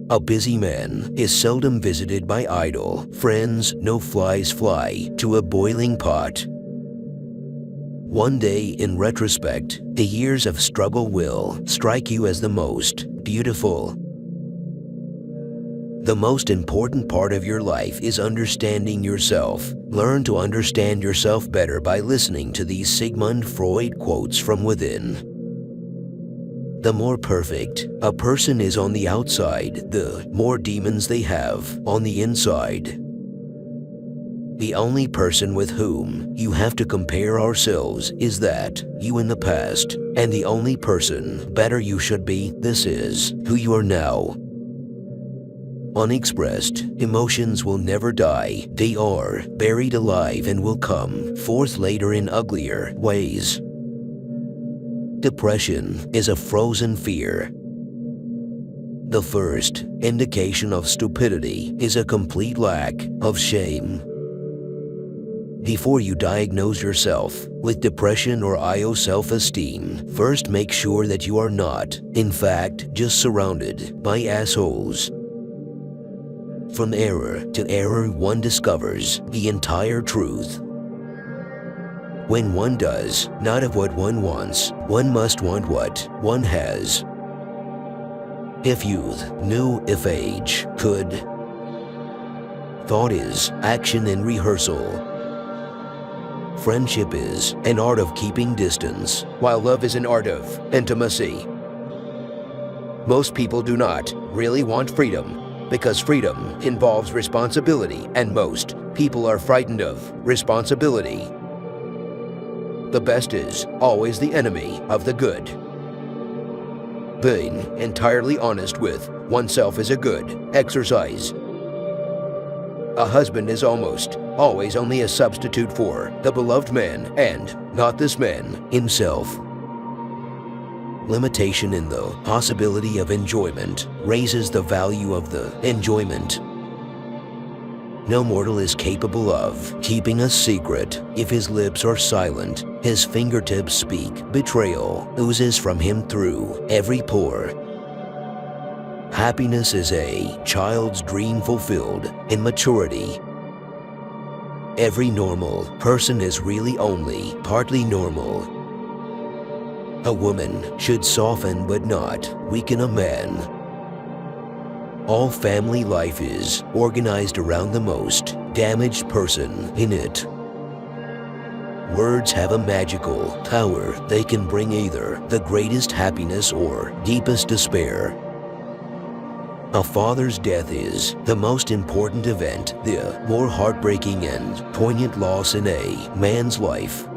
A busy man is seldom visited by idle friends. No flies fly to a boiling pot. One day, in retrospect, the years of struggle will strike you as the most beautiful. The most important part of your life is understanding yourself. Learn to understand yourself better by listening to these Sigmund Freud quotes from within. The more perfect a person is on the outside, the more demons they have on the inside. The only person with whom you have to compare ourselves is that you in the past, and the only person better you should be. This is who you are now. Unexpressed emotions will never die. They are buried alive and will come forth later in uglier ways. Depression is a frozen fear. The first indication of stupidity is a complete lack of shame. Before you diagnose yourself with depression or low self-esteem, first make sure that you are not, in fact, just surrounded by assholes. From error to error, one discovers the entire truth. When one does not have what one wants, one must want what one has. If youth knew, if age could. Thought is action and rehearsal. Friendship is an art of keeping distance, while love is an art of intimacy. Most people do not really want freedom, because freedom involves responsibility, and most people are frightened of responsibility. The best is always the enemy of the good. Being entirely honest with oneself is a good exercise. A husband is almost always only a substitute for the beloved man, and not this man himself. Limitation in the possibility of enjoyment raises the value of the enjoyment. No mortal is capable of keeping a secret. If his lips are silent, his fingertips speak. Betrayal oozes from him through every pore. Happiness is a child's dream fulfilled in maturity. Every normal person is really only partly normal. A woman should soften but not weaken a man. All family life is organized around the most damaged person in it. Words have a magical power. They can bring either the greatest happiness or deepest despair. A father's death is the most important event, the more heartbreaking and poignant loss in a man's life.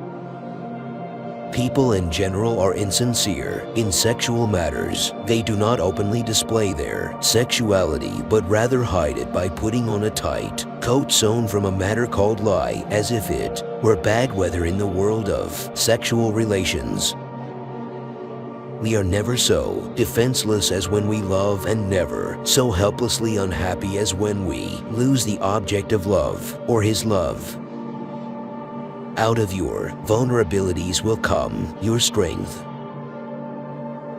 People in general are insincere in sexual matters. They do not openly display their sexuality, but rather hide it by putting on a tight coat sewn from a matter called lie, as if it were bad weather in the world of sexual relations. We are never so defenseless as when we love, and never so helplessly unhappy as when we lose the object of love or his love. Out of your vulnerabilities will come your strength.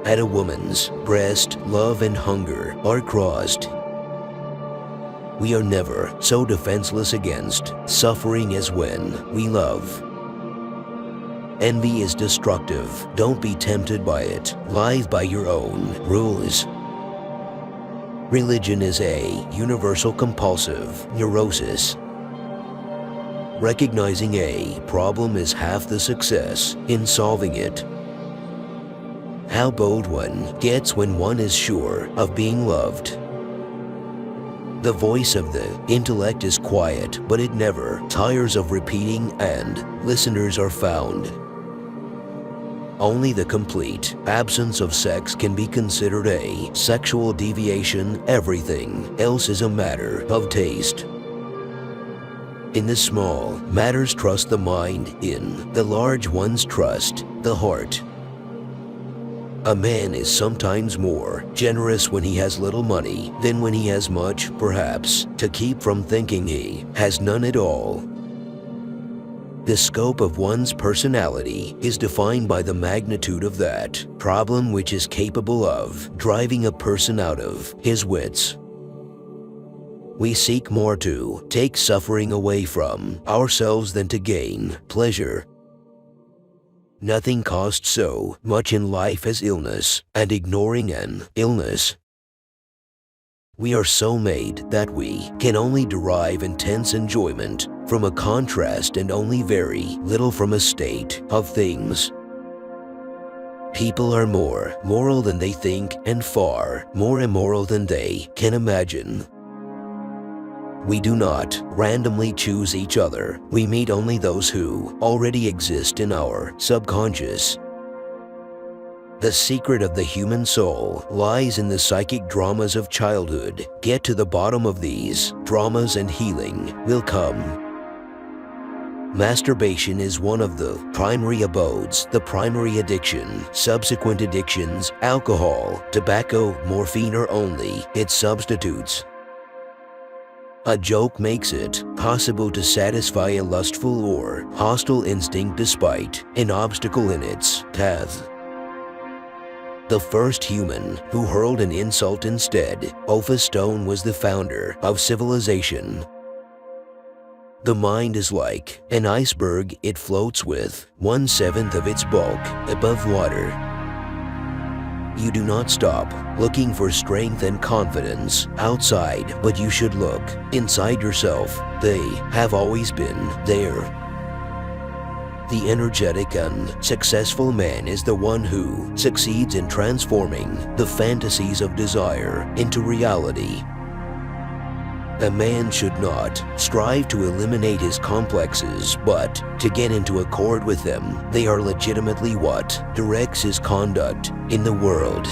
At a woman's breast, love and hunger are crossed. We are never so defenseless against suffering as when we love. Envy is destructive. Don't be tempted by it. Live by your own rules. Religion is a universal compulsive neurosis. Recognizing a problem is half the success in solving it. How bold one gets when one is sure of being loved. The voice of the intellect is quiet, but it never tires of repeating, and listeners are found. Only the complete absence of sex can be considered a sexual deviation. Everything else is a matter of taste. In the small matters trust the mind, in the large ones trust the heart. A man is sometimes more generous when he has little money than when he has much, perhaps to keep from thinking he has none at all. The scope of one's personality is defined by the magnitude of that problem which is capable of driving a person out of his wits. We seek more to take suffering away from ourselves than to gain pleasure. Nothing costs so much in life as illness and ignoring an illness. We are so made that we can only derive intense enjoyment from a contrast and only very little from a state of things. People are more moral than they think and far more immoral than they can imagine. We do not randomly choose each other. We meet only those who already exist in our subconscious. The secret of the human soul lies in the psychic dramas of childhood. Get to the bottom of these dramas and healing will come. Masturbation is one of the primary abodes, the primary addiction. Subsequent addictions, alcohol, tobacco, morphine are only its substitutes. A joke makes it possible to satisfy a lustful or hostile instinct despite an obstacle in its path. The first human who hurled an insult instead of a stone was the founder of civilization. The mind is like an iceberg. It floats with 1/7 of its bulk above water. You do not stop looking for strength and confidence outside, but you should look inside yourself. They have always been there. The energetic and successful man is the one who succeeds in transforming the fantasies of desire into reality. A man should not strive to eliminate his complexes, but to get into accord with them. They are legitimately what directs his conduct in the world.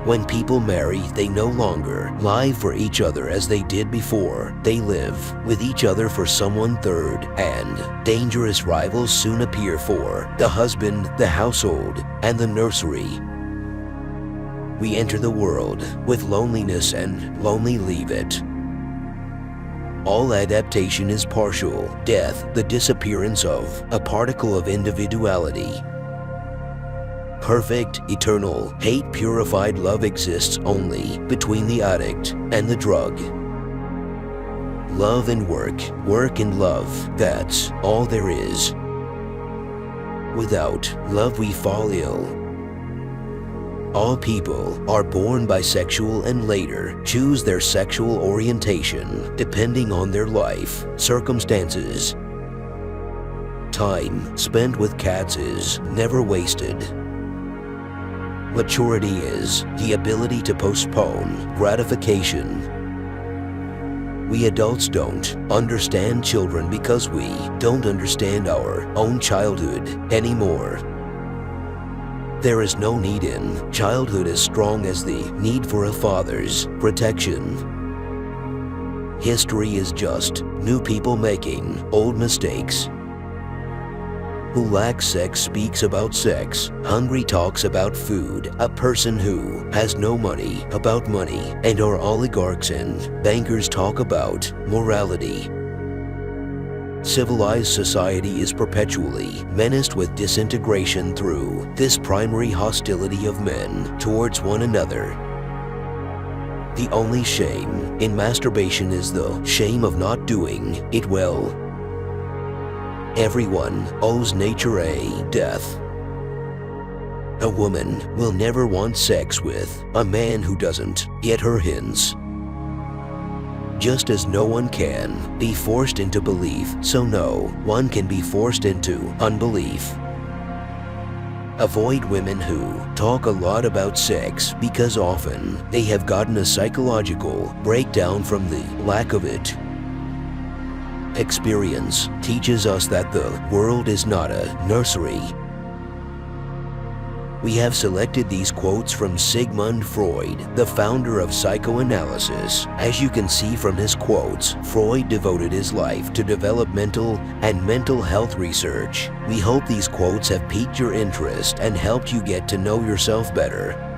When people marry, they no longer lie for each other as they did before. They live with each other for someone third, and dangerous rivals soon appear for the husband, the household, and the nursery. We enter the world with loneliness and lonely leave it. All adaptation is partial. Death, the disappearance of a particle of individuality. Perfect, eternal, hate-purified love exists only between the addict and the drug. Love and work, work and love, that's all there is. Without love we fall ill. All people are born bisexual and later choose their sexual orientation depending on their life circumstances. Time spent with cats is never wasted. Maturity is the ability to postpone gratification. We adults don't understand children because we don't understand our own childhood anymore. There is no need in childhood as strong as the need for a father's protection. History is just new people making old mistakes. Who lacks sex speaks about sex. Hungry talks about food. A person who has no money about money. And our oligarchs and bankers talk about morality. Civilized society is perpetually menaced with disintegration through this primary hostility of men towards one another. The only shame in masturbation is the shame of not doing it well. Everyone owes nature a death. A woman will never want sex with a man who doesn't get her hints. Just as no one can be forced into belief, so no one can be forced into unbelief. Avoid women who talk a lot about sex because often they have gotten a psychological breakdown from the lack of it. Experience teaches us that the world is not a nursery. We have selected these quotes from Sigmund Freud, the founder of psychoanalysis. As you can see from his quotes, Freud devoted his life to developmental and mental health research. We hope these quotes have piqued your interest and helped you get to know yourself better.